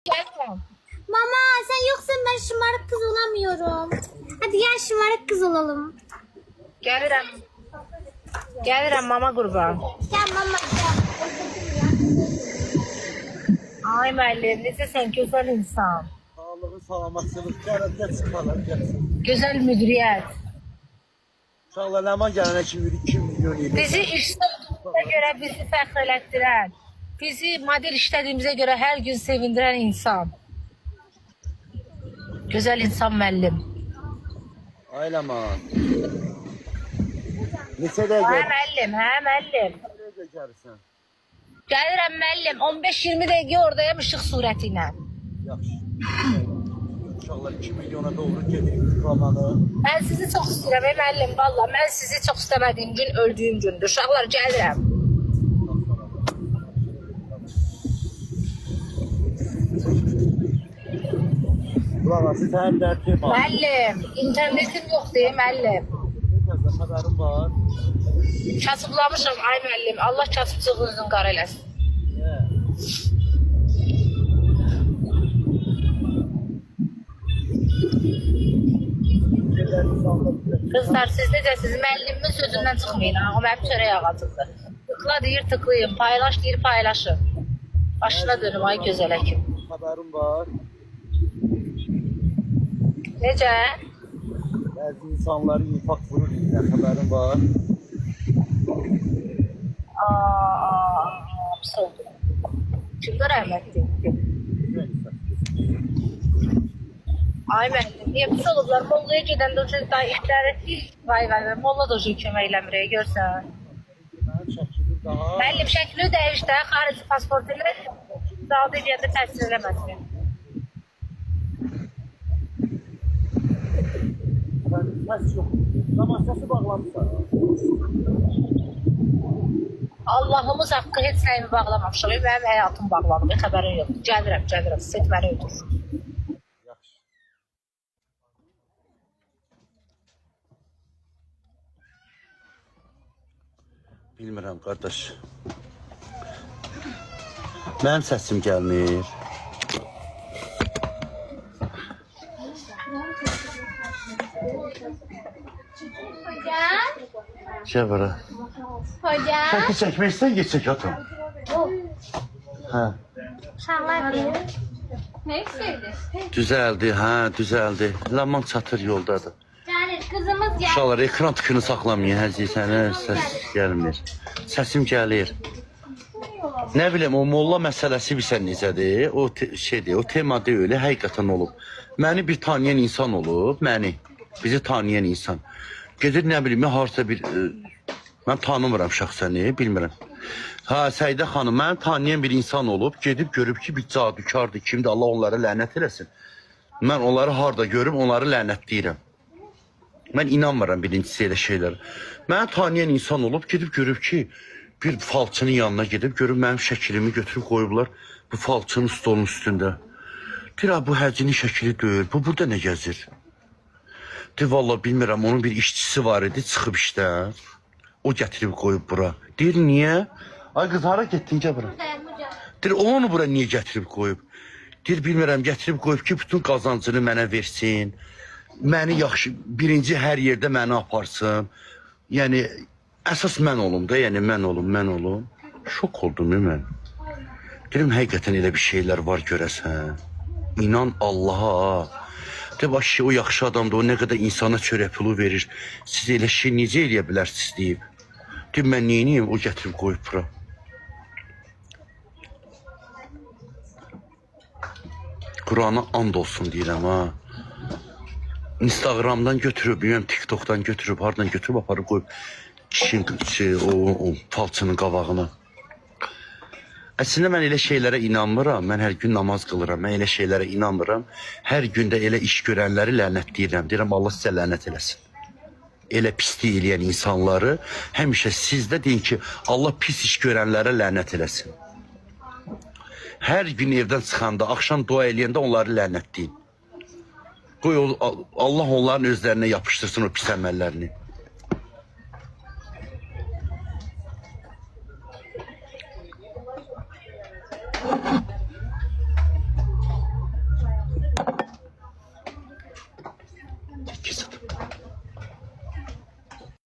Gelmem. Mama sen yoksan ben şımarık kız olamıyorum. Hadi gel şımarık kız olalım. Gəlirəm. Gəlirəm mama qurban. Gel mama gel. Ay müəllim, necəsən gözəl insan. Sağlığı, salamatçılıq, gələcək çıxarlar, gəlsin. Gözəl müdiriyyət. Uşaqlar, Ləman gələnə kimi 2 milyon edir. Bizi işlədiyimizə görə bizi fəxr elətdirən, bizi model işlədiyimizə görə hər gün sevindirən insan. Gözəl insan müəllim. Ay Ləman. Neçə Hə dəqiqə? müəllim, hə müəllim. Neçə dəqiqə gəlirsən? Gəlirəm müəllim, 15-20 dəqiqə oradayım işıq surəti ilə. Yaxşı. Uşaqlar 2 milyona doğru gedir zamanı. Mən sizi çox istəyirəm ey müəllim, valla mən sizi çox istəmədiyim gün öldüyüm gündür. Uşaqlar gəlirəm. Bulavası sənin dərdim var. Müəllim, internetim yoxdur ey müəllim. Necə xəbərin var? Kasıblamışam ay müəllim. Allah kasıbçılığınızın qara eləsin. Niyə? Qızlar siz necəsiniz? Müəllimin sözündən çıxmayın. Ha, o mənim çörək ağacımdır. Tıkla deyir tıklayın, paylaş deyir paylaşın. Başına dönüm ay gözəl həkim. Xəbərin var. Necə? Bəzi insanları infak vurur ilə xəbərin var. Pis oldu. Kimdə rəhmətli? Ay müəllim, niyə pis olublar? Mollaya gedəndə o cür daha işləri vay vay vay. Molla da o cür kömək eləmir, görsən. Mənim şəklim daha. Müəllim şəkli dəyiş də, xarici pasport ilə dalda edəndə təsir eləməsin. Səs yox. Damasası bağlamışlar. Allahımız haqqı heç nəyimi bağlamamışam. Mənim həyatım bağlanıb, xəbərin yoxdur. Gəlirəm, set məni öldür. Yaxşı. Bilmirəm, qardaş. Mənim səsim gəlmir. Hocam. Gəl bura. Hocam. Çəkil çəkmək istəyən geçək atım. Hə. Şahlar bir. Ne istedin? Düzəldi, hə, düzəldi. Ləman çatır yoldadır. Yani kızımız gel. Uşaqlar, ekran tıkını saxlamayın, həzi sənə səs gəlmir. Səsim gəlir. Nə biləm, o molla məsələsi bilsən necədir? O şeydir, o tema deyil, həqiqətən olub. Məni bir tanıyan insan olub, bizi tanıyan insan. Gedir, nə bilim, harsa bir, mən tanımıram şəxsəni, bilmirəm. Ha, Səidə xanım, məni tanıyan bir insan olub, gedib görüb ki, bir cadukardır, kimdir, Allah onlara lənət eləsin. Mən onları harda görüm, onları lənətləyirəm. Mən inanmıram birincisi elə şeylər. Məni tanıyan insan olub, gedib görüb ki, bir falçının yanına gedib, görüb mənim şəklimi götürüb qoyublar bu falçının stolun üstündə. Deyir, bu həcinin şəkili deyil, bu burada nə gəzir? Deyir, valla bilmirəm, onun bir işçisi var idi, çıxıb işdən. O gətirib qoyub bura. Deyir, niyə? Ay qız, hara getdin, gəl bura. Deyir, onu bura niyə gətirib qoyub? Deyir, bilmirəm, gətirib qoyub ki, bütün qazancını mənə versin. Məni yaxşı, birinci hər yerdə məni aparsın. Yəni, əsas mən olum da, yəni mən olum. Şok oldum mən. Deyirəm, həqiqətən elə bir şeylər var görəsən. İnan Allaha. Deyib, aşı, o yaxşı adamdır, o nə qədər insana çörək pulu verir. Siz elə şey necə eləyə bilərsiniz deyib. Deyib, mən neyiniyim, o gətirib qoyub bura. Qurana and olsun deyirəm, ha. Instagramdan götürüb, bilməm, TikTokdan götürüb, hardan götürüb, aparıb qoyub kişinin o falçının qabağına. Əslində mən elə şeylərə inanmıram, mən hər gün namaz qılıram, mən elə şeylərə inanmıram. Hər gündə elə iş görənləri lənətləyirəm, deyirəm Allah sizə lənət eləsin. Elə pislik eləyən insanları həmişə siz də deyin ki, Allah pis iş görənlərə lənət eləsin. Hər gün evdən çıxanda, axşam dua eləyəndə onları lənətləyin. Qoy Allah onların özlərinə yapışdırsın o pis əməllərini.